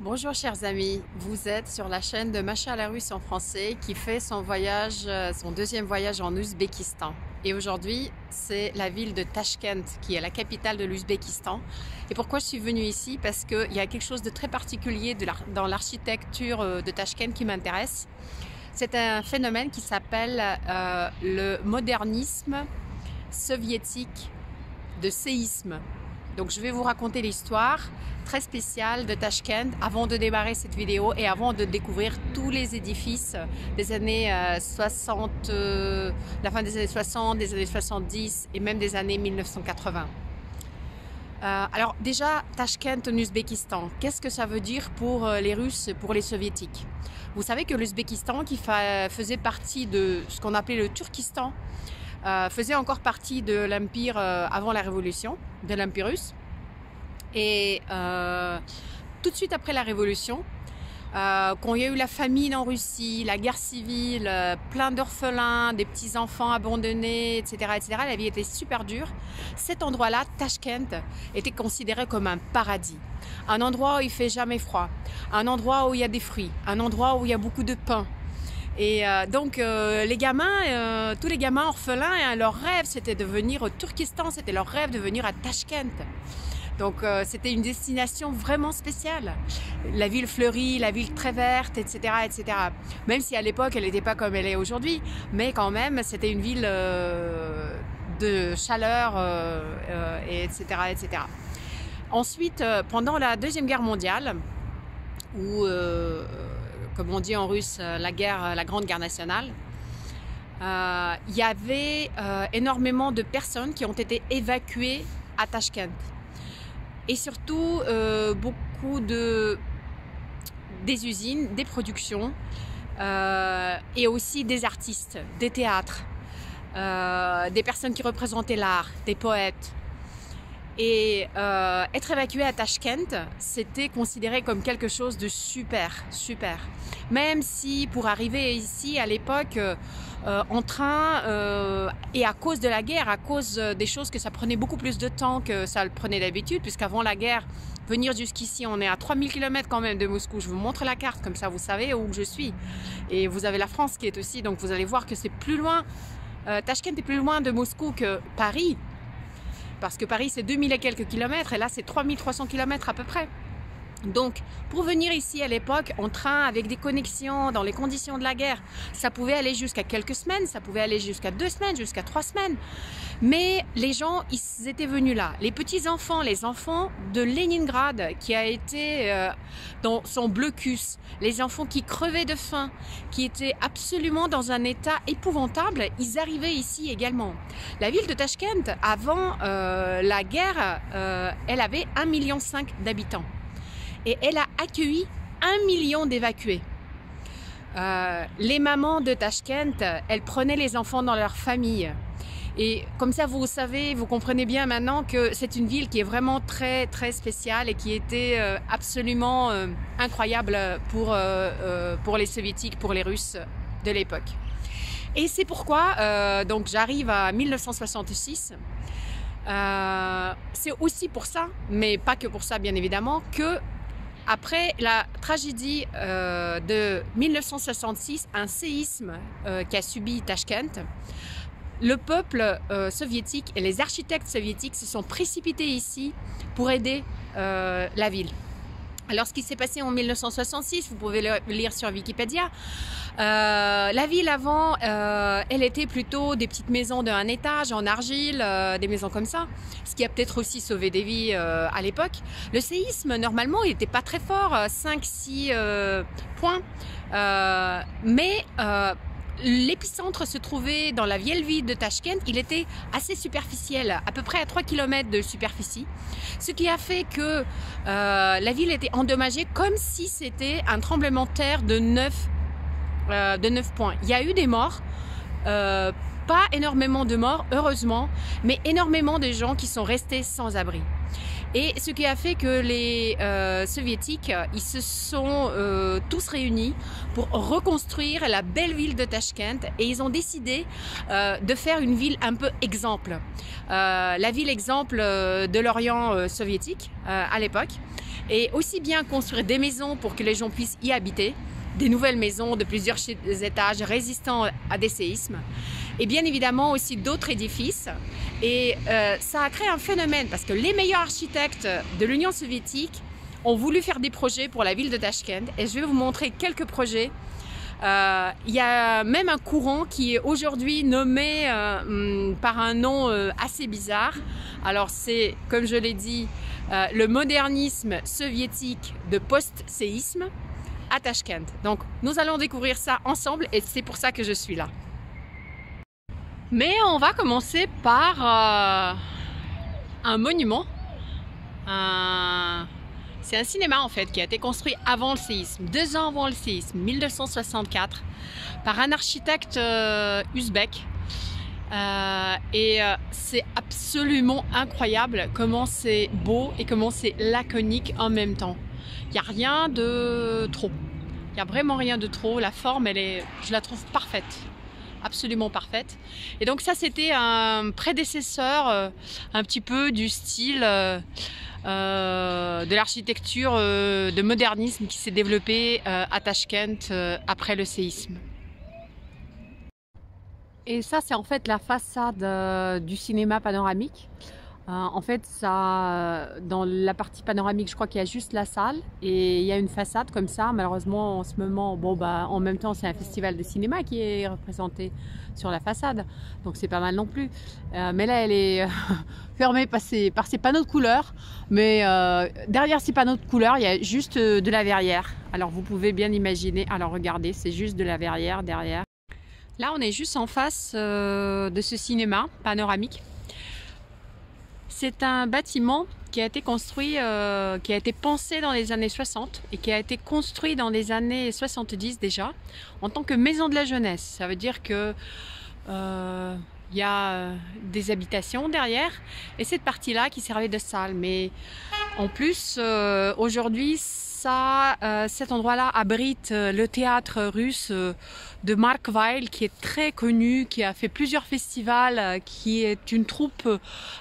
Bonjour chers amis, vous êtes sur la chaîne de Macha la Russe en français qui fait son voyage, son deuxième voyage en Ouzbékistan. Et aujourd'hui, c'est la ville de Tachkent qui est la capitale de l'Ouzbékistan. Et pourquoi je suis venue ici? Parce qu'il y a quelque chose de très particulier dans l'architecture de Tachkent qui m'intéresse. C'est un phénomène qui s'appelle le modernisme soviétique de séisme. Donc je vais vous raconter l'histoire très spéciale de Tachkent avant de démarrer cette vidéo et avant de découvrir tous les édifices des années 60, la fin des années 60, des années 70 et même des années 1980. Alors déjà, Tachkent en Ouzbékistan, qu'est-ce que ça veut dire pour les Russes, pour les Soviétiques? Vous savez que l'Ouzbékistan, qui faisait partie de ce qu'on appelait le Turkistan, faisait encore partie de l'Empire avant la Révolution, de l'Empire russe. Et tout de suite après la Révolution, quand il y a eu la famine en Russie, la guerre civile, plein d'orphelins, des petits-enfants abandonnés, etc., la vie était super dure. Cet endroit-là, Tachkent, était considéré comme un paradis. Un endroit où il fait jamais froid, un endroit où il y a des fruits, un endroit où il y a beaucoup de pain. Et donc les gamins, tous les gamins orphelins, leur rêve c'était de venir au Turkestan, c'était leur rêve de venir à Tachkent. Donc c'était une destination vraiment spéciale. La ville fleurie, la ville très verte, etc., etc. Même si à l'époque elle n'était pas comme elle est aujourd'hui, mais quand même c'était une ville de chaleur, etc., etc. Ensuite, pendant la Deuxième Guerre mondiale, où comme on dit en russe, la Grande Guerre nationale, il y avait énormément de personnes qui ont été évacuées à Tachkent. Et surtout, beaucoup des usines, des productions, et aussi des artistes, des théâtres, des personnes qui représentaient l'art, des poètes. Et être évacué à Tachkent, c'était considéré comme quelque chose de super, super. Même si pour arriver ici à l'époque en train et à cause de la guerre, à cause des choses que ça prenait beaucoup plus de temps que ça le prenait d'habitude, puisqu'avant la guerre, venir jusqu'ici, on est à 3000 km quand même de Moscou. Je vous montre la carte, comme ça vous savez où je suis. Et vous avez la France qui est aussi, donc vous allez voir que c'est plus loin. Tachkent est plus loin de Moscou que Paris. Parce que Paris, c'est 2000 et quelques kilomètres, et là, c'est 3300 kilomètres à peu près. Donc, pour venir ici à l'époque, en train, avec des connexions, dans les conditions de la guerre, ça pouvait aller jusqu'à quelques semaines, ça pouvait aller jusqu'à 2 semaines, jusqu'à 3 semaines. Mais les gens, ils étaient venus là. Les petits-enfants, les enfants de Leningrad, qui a été dans son blocus, les enfants qui crevaient de faim, qui étaient absolument dans un état épouvantable, ils arrivaient ici également. La ville de Tachkent, avant la guerre, elle avait 1,5 million d'habitants. Et elle a accueilli 1 million d'évacués. Les mamans de Tachkent, elles prenaient les enfants dans leur famille. Et comme ça, vous savez, vous comprenez bien maintenant que c'est une ville qui est vraiment très, très spéciale et qui était absolument incroyable pour les Soviétiques, pour les Russes de l'époque. Et c'est pourquoi, donc j'arrive à 1966. C'est aussi pour ça, mais pas que pour ça bien évidemment, que après la tragédie de 1966, un séisme qu'a subi Tachkent, le peuple soviétique et les architectes soviétiques se sont précipités ici pour aider la ville. Alors, ce qui s'est passé en 1966, vous pouvez le lire sur Wikipédia. La ville avant, elle était plutôt des petites maisons d'un étage en argile, des maisons comme ça, ce qui a peut-être aussi sauvé des vies à l'époque. Le séisme, normalement, il n'était pas très fort, 5-6 points, mais l'épicentre se trouvait dans la vieille ville de Tachkent. Il était assez superficiel, à peu près à 3 km de superficie, ce qui a fait que la ville était endommagée comme si c'était un tremblement de terre de 9 points. Il y a eu des morts, pas énormément de morts, heureusement, mais énormément de gens qui sont restés sans abri. Et ce qui a fait que les soviétiques, ils se sont tous réunis pour reconstruire la belle ville de Tachkent, et ils ont décidé de faire une ville un peu exemple. La ville exemple de l'Orient soviétique à l'époque. et aussi bien construire des maisons pour que les gens puissent y habiter, des nouvelles maisons de plusieurs étages résistant à des séismes, et bien évidemment aussi d'autres édifices. Et ça a créé un phénomène parce que les meilleurs architectes de l'Union soviétique ont voulu faire des projets pour la ville de Tachkent, et je vais vous montrer quelques projets. Il y a même un courant qui est aujourd'hui nommé par un nom assez bizarre. Alors c'est, comme je l'ai dit, le modernisme soviétique de post-séisme à Tachkent. Donc nous allons découvrir ça ensemble et c'est pour ça que je suis là. Mais on va commencer par un monument. C'est un cinéma en fait qui a été construit avant le séisme, 2 ans avant le séisme, 1964, par un architecte ouzbek. C'est absolument incroyable comment c'est beau et comment c'est laconique en même temps. Il n'y a rien de trop. Il n'y a vraiment rien de trop. La forme, je la trouve parfaite. Absolument parfaite. Et donc ça, c'était un prédécesseur un petit peu du style de l'architecture de modernisme qui s'est développée à Tachkent après le séisme. Et ça, c'est en fait la façade du cinéma panoramique. En fait, ça, dans la partie panoramique, je crois qu'il y a juste la salle et il y a une façade comme ça. Malheureusement, en ce moment, en même temps, c'est un festival de cinéma qui est représenté sur la façade, donc c'est pas mal non plus. Mais là, elle est fermée par ces panneaux de couleurs. Mais derrière ces panneaux de couleurs, il y a juste de la verrière. Alors, vous pouvez bien imaginer. Alors, regardez, c'est juste de la verrière derrière. Là, on est juste en face de ce cinéma panoramique. C'est un bâtiment qui a été construit, qui a été pensé dans les années 60 et qui a été construit dans les années 70 déjà, en tant que maison de la jeunesse. Ça veut dire que il y a des habitations derrière et cette partie-là qui servait de salle. Mais en plus, aujourd'hui, cet endroit-là abrite le théâtre russe de Mark Weil, qui est très connu, qui a fait plusieurs festivals, qui est une troupe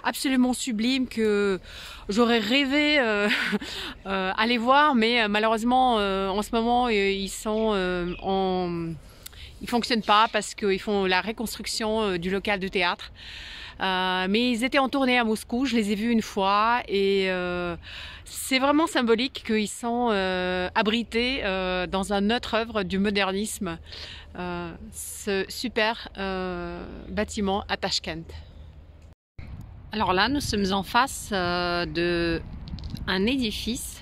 absolument sublime que j'aurais rêvé aller voir, mais malheureusement en ce moment ils fonctionnent pas parce qu'ils font la reconstruction du local de théâtre. Mais ils étaient en tournée à Moscou, je les ai vus une fois et c'est vraiment symbolique qu'ils sont abrités dans une autre œuvre du modernisme, ce super bâtiment à Tachkent. Alors là, nous sommes en face d'un édifice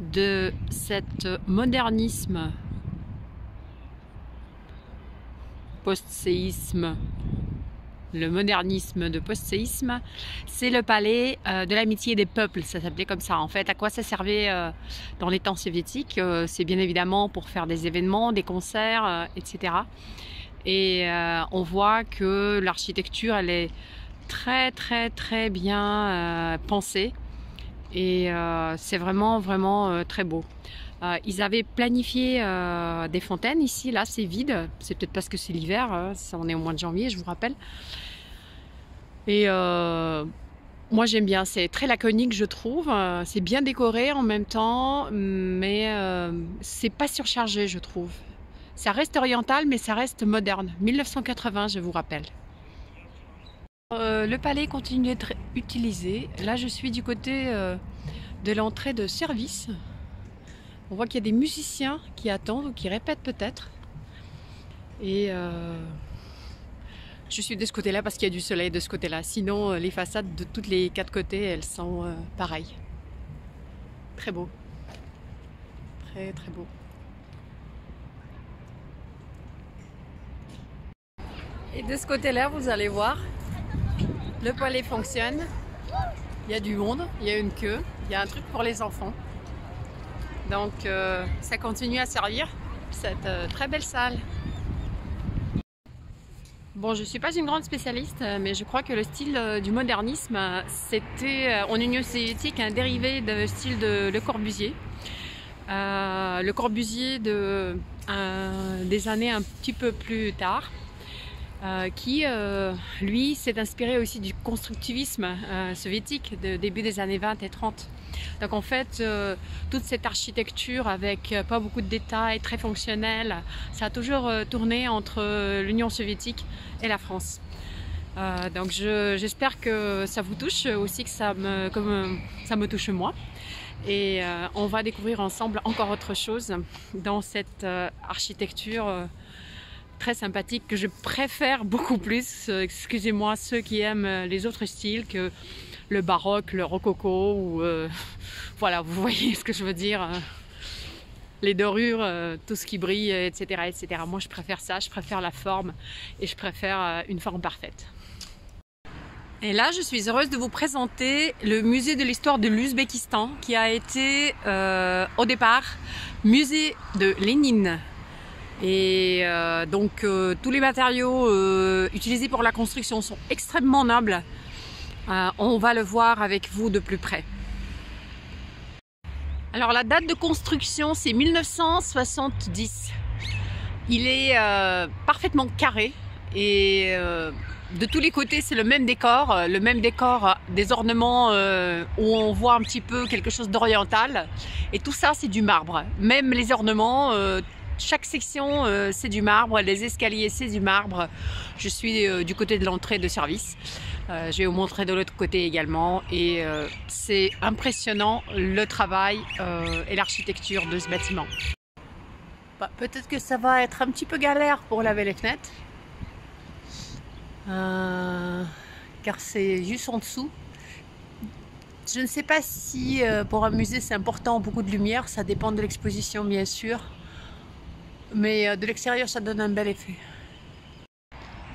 de cet modernisme post-séisme. Le modernisme de post-séisme, c'est le palais de l'amitié des peuples, ça s'appelait comme ça. En fait, à quoi ça servait dans les temps soviétiques? C'est bien évidemment pour faire des événements, des concerts, etc. Et on voit que l'architecture, elle est très très très bien pensée et c'est vraiment très beau. Ils avaient planifié des fontaines ici, là c'est vide, c'est peut-être parce que c'est l'hiver, on est au mois de janvier, je vous rappelle. Et moi j'aime bien, c'est très laconique je trouve, c'est bien décoré en même temps, mais c'est pas surchargé je trouve. Ça reste oriental mais ça reste moderne, 1980 je vous rappelle. Le palais continue d'être utilisé, là je suis du côté de l'entrée de service. On voit qu'il y a des musiciens qui attendent ou qui répètent peut-être. Et je suis de ce côté-là parce qu'il y a du soleil de ce côté-là. Sinon, les façades de toutes les 4 côtés, elles sont pareilles. Très beau. Très très beau. Et de ce côté-là, vous allez voir, le palais fonctionne. Il y a du monde, il y a une queue, il y a un truc pour les enfants. Donc ça continue à servir cette très belle salle. Bon, je ne suis pas une grande spécialiste, mais je crois que le style du modernisme, c'était en Union soviétique un dérivé du style de Le Corbusier. Le Corbusier des années un petit peu plus tard. qui, lui, s'est inspiré aussi du constructivisme soviétique de début des années 20 et 30. Donc en fait, toute cette architecture avec pas beaucoup de détails, très fonctionnelle, ça a toujours tourné entre l'Union soviétique et la France. Donc j'espère que ça vous touche aussi, comme ça me touche moi. Et on va découvrir ensemble encore autre chose dans cette architecture très sympathique que je préfère beaucoup plus, excusez-moi ceux qui aiment les autres styles que le baroque, le rococo ou voilà, vous voyez ce que je veux dire, les dorures, tout ce qui brille, etc., etc. Moi je préfère ça, je préfère la forme et je préfère une forme parfaite. Et là, je suis heureuse de vous présenter le musée de l'histoire de l'Ouzbékistan qui a été au départ musée de Lénine. Et donc tous les matériaux utilisés pour la construction sont extrêmement nobles. On va le voir avec vous de plus près. Alors la date de construction c'est 1970. Il est parfaitement carré et de tous les côtés, c'est le même décor des ornements où on voit un petit peu quelque chose d'oriental. Et tout ça, c'est du marbre. Même les ornements, chaque section, c'est du marbre. Les escaliers, c'est du marbre. Je suis du côté de l'entrée de service. Je vais vous montrer de l'autre côté également. Et c'est impressionnant le travail et l'architecture de ce bâtiment. Bah, peut-être que ça va être un petit peu galère pour laver les fenêtres. Car c'est juste en dessous. Je ne sais pas si pour un musée c'est important beaucoup de lumière, ça dépend de l'exposition bien sûr, mais de l'extérieur ça donne un bel effet.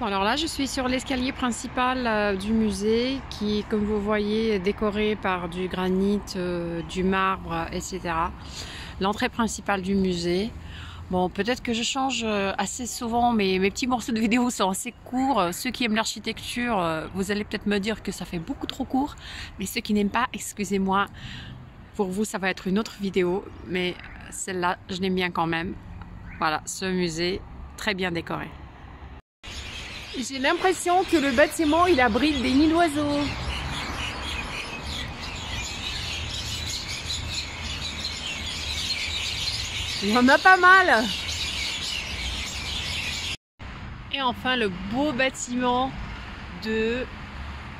Bon, alors là je suis sur l'escalier principal du musée qui, comme vous voyez, est décoré par du granit, du marbre, etc. L'entrée principale du musée. Bon, peut-être que je change assez souvent, mais mes petits morceaux de vidéo sont assez courts. Ceux qui aiment l'architecture, vous allez peut-être me dire que ça fait beaucoup trop court. Mais ceux qui n'aiment pas, excusez-moi, pour vous ça va être une autre vidéo. Mais celle-là, je l'aime bien quand même. Voilà, ce musée, très bien décoré. J'ai l'impression que le bâtiment, il abrite des nids d'oiseaux. Il y en a pas mal. Et enfin le beau bâtiment de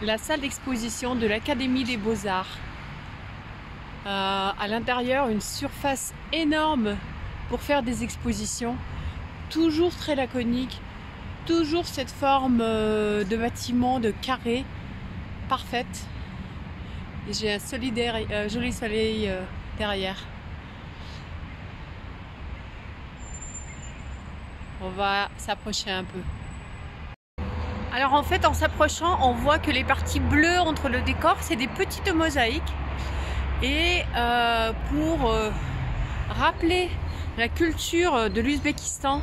la salle d'exposition de l'Académie des Beaux-Arts. À l'intérieur, une surface énorme pour faire des expositions, toujours très laconique, toujours cette forme de bâtiment de carré parfaite. Et j'ai un joli soleil derrière. On va s'approcher un peu. Alors en fait, en s'approchant, on voit que les parties bleues entre le décor, c'est des petites mosaïques. Et pour rappeler la culture de l'Ouzbékistan,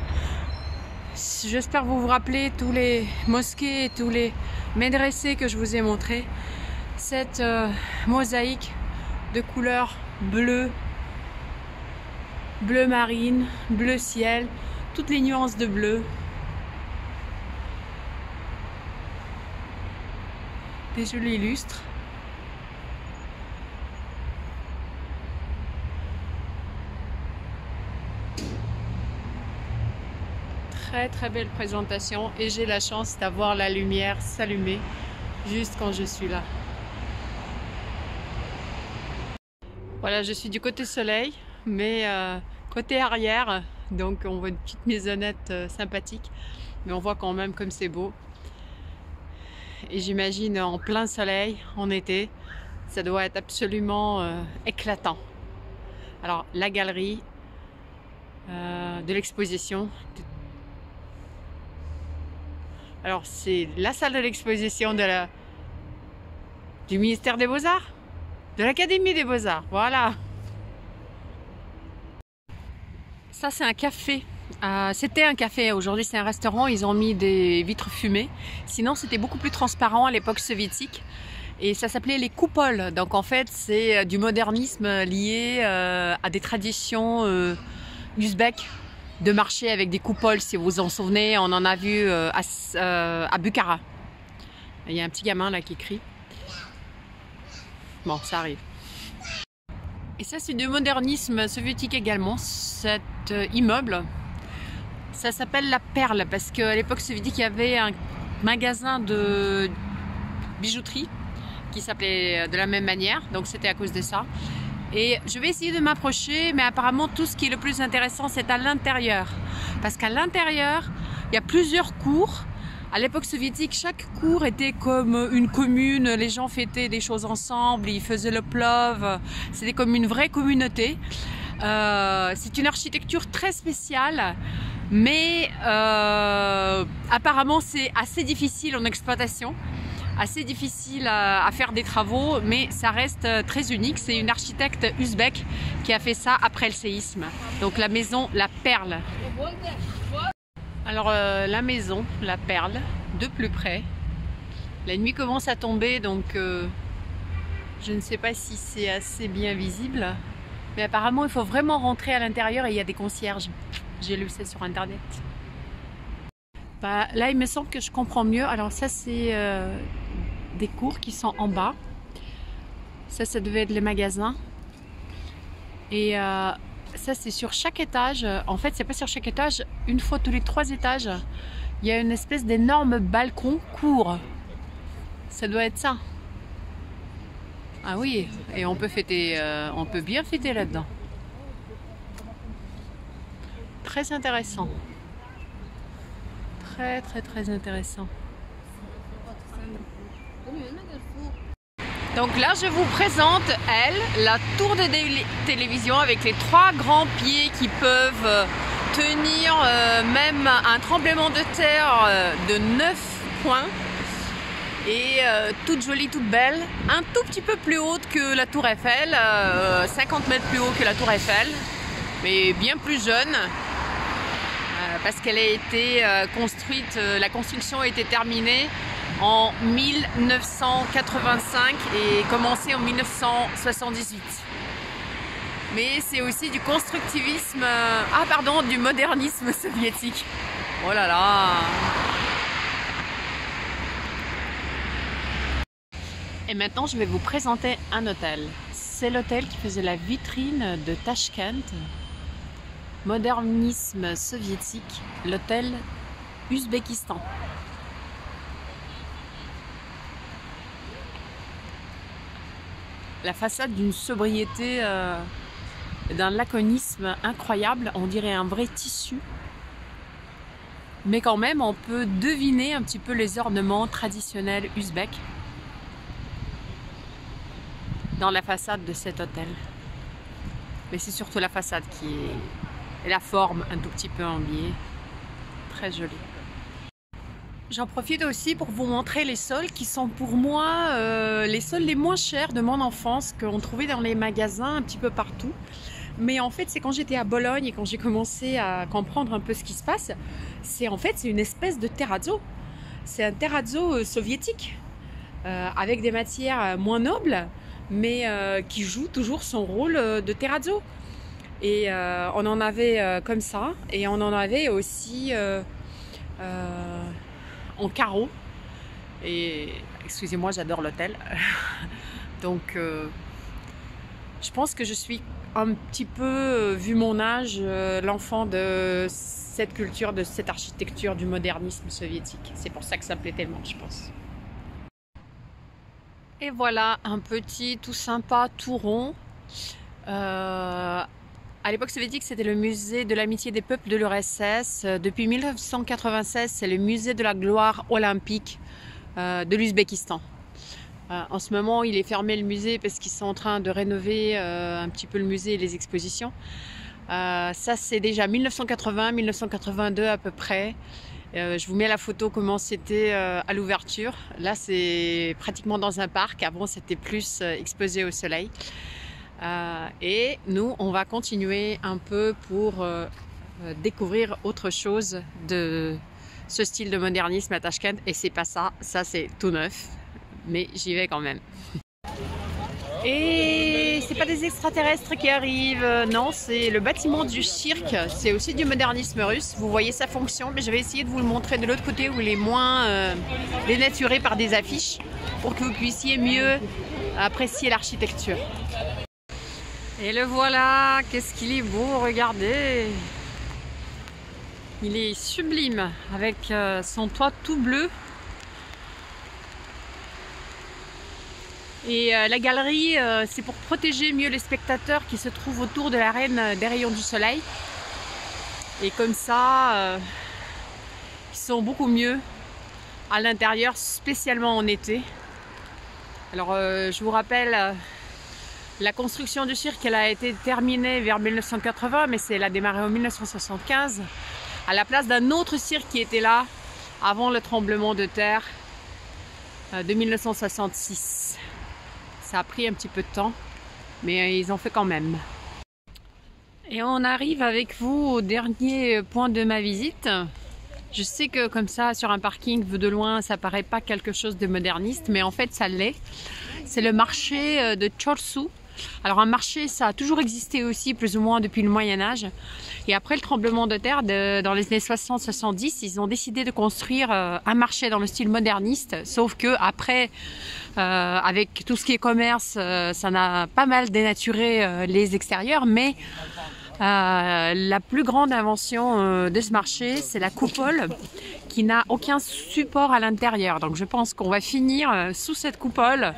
j'espère que vous vous rappelez tous les mosquées et tous les médresés que je vous ai montrés. Cette mosaïque de couleur bleu, bleu marine, bleu ciel, toutes les nuances de bleu. Des jolis lustres. Très belle présentation et j'ai la chance d'avoir la lumière s'allumer juste quand je suis là. Voilà, je suis du côté soleil, mais côté arrière, donc on voit une petite maisonnette sympathique, mais on voit quand même comme c'est beau. Et j'imagine en plein soleil, en été, ça doit être absolument éclatant. Alors la galerie de l'exposition. Alors c'est la salle de l'exposition du ministère des Beaux-Arts, de l'Académie des Beaux-Arts, voilà. Ça c'est un café, c'était un café, aujourd'hui c'est un restaurant, ils ont mis des vitres fumées. Sinon c'était beaucoup plus transparent à l'époque soviétique et ça s'appelait les coupoles. Donc en fait c'est du modernisme lié à des traditions ouzbèques de marché avec des coupoles, si vous vous en souvenez. On en a vu à Bukhara. Il y a un petit gamin là qui crie. Bon, ça arrive. Et ça, c'est du modernisme soviétique également, cet immeuble. Ça s'appelle la Perle parce qu'à l'époque soviétique, il y avait un magasin de bijouterie qui s'appelait de la même manière, donc c'était à cause de ça. Et je vais essayer de m'approcher, mais apparemment tout ce qui est le plus intéressant, c'est à l'intérieur. Parce qu'à l'intérieur, il y a plusieurs cours. À l'époque soviétique, chaque cour était comme une commune, les gens fêtaient des choses ensemble, ils faisaient le plov, c'était comme une vraie communauté. C'est une architecture très spéciale, mais apparemment c'est assez difficile en exploitation, assez difficile à faire des travaux, mais ça reste très unique. C'est une architecte ouzbek qui a fait ça après le séisme. Donc la maison La Perle. Alors la maison, la Perle, de plus près. La nuit commence à tomber, donc je ne sais pas si c'est assez bien visible. Mais apparemment, il faut vraiment rentrer à l'intérieur et il y a des concierges. J'ai lu ça sur internet. Bah, là, il me semble que je comprends mieux. Alors ça, c'est des cours qui sont en bas. Ça devait être les magasins. Et ça, c'est sur chaque étage. En fait, c'est pas sur chaque étage. Une fois tous les 3 étages, il y a une espèce d'énorme balcon court. Ça doit être ça. Ah oui, et on peut fêter, on peut bien fêter là-dedans. Très intéressant. Très intéressant. Donc là, je vous présente, la tour de télévision avec les 3 grands pieds qui peuvent tenir même un tremblement de terre de 9 points. Et toute jolie, toute belle. Un tout petit peu plus haute que la tour Eiffel, 50 mètres plus haut que la tour Eiffel, mais bien plus jeune. Parce qu'elle a été construite, la construction a été terminée en 1985 et commencée en 1978. Mais c'est aussi du constructivisme, du modernisme soviétique. Oh là là! Et maintenant, je vais vous présenter un hôtel. C'est l'hôtel qui faisait la vitrine de Tashkent. Modernisme soviétique, l'hôtel Ouzbékistan. La façade d'une sobriété, d'un laconisme incroyable, on dirait un vrai tissu. Mais quand même, on peut deviner un petit peu les ornements traditionnels ouzbeks dans la façade de cet hôtel. Mais c'est surtout la façade qui est... et la forme un tout petit peu en biais. Très jolie. J'en profite aussi pour vous montrer les sols qui sont pour moi les sols les moins chers de mon enfance qu'on trouvait dans les magasins un petit peu partout. Mais en fait, c'est quand j'étais à Bologne et quand j'ai commencé à comprendre un peu ce qui se passe, c'est une espèce de terrazzo. C'est un terrazzo soviétique avec des matières moins nobles, mais qui joue toujours son rôle de terrazzo. Et on en avait comme ça, et on en avait aussi en carreau. Et excusez-moi, j'adore l'hôtel. Donc je pense que je suis un petit peu, vu mon âge, l'enfant de cette culture, de cette architecture du modernisme soviétique. C'est pour ça que ça me plaît tellement, je pense. Et voilà un petit tout sympa, tout rond. À l'époque soviétique, c'était le musée de l'amitié des peuples de l'URSS. Depuis 1996, c'est le musée de la gloire olympique de l'Ouzbékistan. En ce moment, il est fermé le musée parce qu'ils sont en train de rénover un petit peu le musée et les expositions. Ça, c'est déjà 1980-1982 à peu près. Je vous mets la photo comment c'était à l'ouverture. Là, c'est pratiquement dans un parc. Avant, c'était plus exposé au soleil. Et nous, on va continuer un peu pour découvrir autre chose de ce style de modernisme à Tashkent. Et c'est pas ça, ça c'est tout neuf, mais j'y vais quand même. Et c'est pas des extraterrestres qui arrivent, non, c'est le bâtiment du cirque. C'est aussi du modernisme russe. Vous voyez sa fonction, mais je vais essayer de vous le montrer de l'autre côté où il est moins dénaturé par des affiches pour que vous puissiez mieux apprécier l'architecture. Et le voilà, qu'est-ce qu'il est beau, regardez! Il est sublime avec son toit tout bleu. Et la galerie, c'est pour protéger mieux les spectateurs qui se trouvent autour de l'arène des rayons du soleil. Et comme ça, ils sont beaucoup mieux à l'intérieur, spécialement en été. Alors, je vous rappelle, la construction du cirque, elle a été terminée vers 1980, mais elle a démarré en 1975, à la place d'un autre cirque qui était là avant le tremblement de terre de 1966. Ça a pris un petit peu de temps, mais ils ont fait quand même. Et on arrive avec vous au dernier point de ma visite. Je sais que comme ça, sur un parking, vu de loin, ça paraît pas quelque chose de moderniste, mais en fait, ça l'est. C'est le marché de Chorsu. Alors un marché, ça a toujours existé aussi, plus ou moins depuis le Moyen-Âge. Et après le tremblement de terre, dans les années 60-70, ils ont décidé de construire un marché dans le style moderniste. Sauf que après, avec tout ce qui est commerce, ça n'a pas mal dénaturé les extérieurs. Mais la plus grande invention de ce marché, c'est la coupole qui n'a aucun support à l'intérieur. Donc je pense qu'on va finir sous cette coupole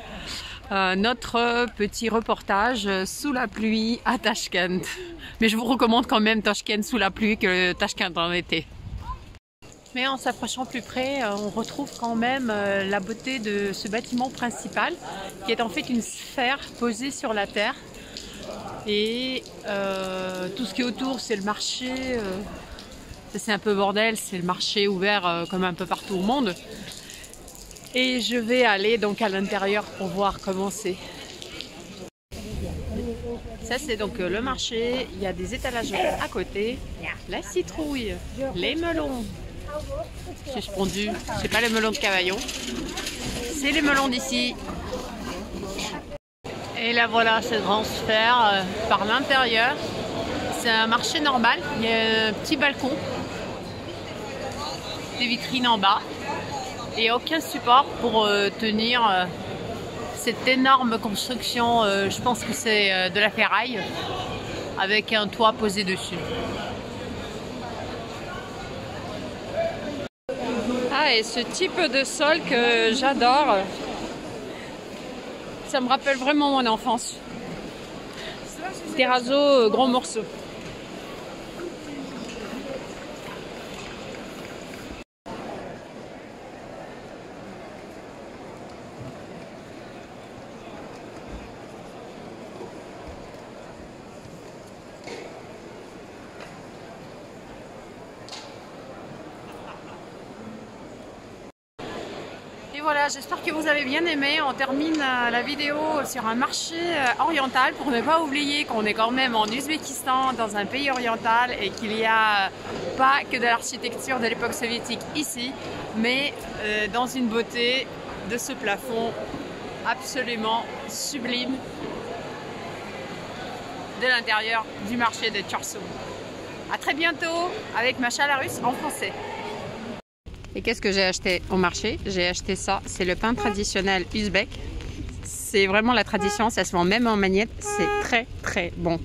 notre petit reportage sous la pluie à Tashkent. Mais je vous recommande quand même Tashkent sous la pluie que Tashkent en été. Mais en s'approchant plus près, on retrouve quand même la beauté de ce bâtiment principal qui est en fait une sphère posée sur la terre. Et tout ce qui est autour, c'est le marché. C'est un peu bordel, c'est le marché ouvert comme un peu partout au monde. Et je vais aller donc à l'intérieur pour voir comment c'est. Ça c'est donc le marché, il y a des étalages à côté, la citrouille, les melons suspendus, c'est pas les melons de Cavaillon, c'est les melons d'ici. Et là voilà cette grande sphère par l'intérieur, c'est un marché normal, il y a un petit balcon, des vitrines en bas. Et aucun support pour tenir cette énorme construction, je pense que c'est de la ferraille, avec un toit posé dessus. Ah, et ce type de sol que j'adore, ça me rappelle vraiment mon enfance. Terrazzo, gros morceau. Voilà, j'espère que vous avez bien aimé. On termine la vidéo sur un marché oriental pour ne pas oublier qu'on est quand même en Ouzbékistan, dans un pays oriental, et qu'il n'y a pas que de l'architecture de l'époque soviétique ici, mais dans une beauté de ce plafond absolument sublime de l'intérieur du marché de Chorsu. A très bientôt avec Masha la Russe en français. Et qu'est-ce que j'ai acheté au marché? J'ai acheté ça, c'est le pain traditionnel ouzbek. C'est vraiment la tradition, ça se vend même en magnette, c'est très très bon.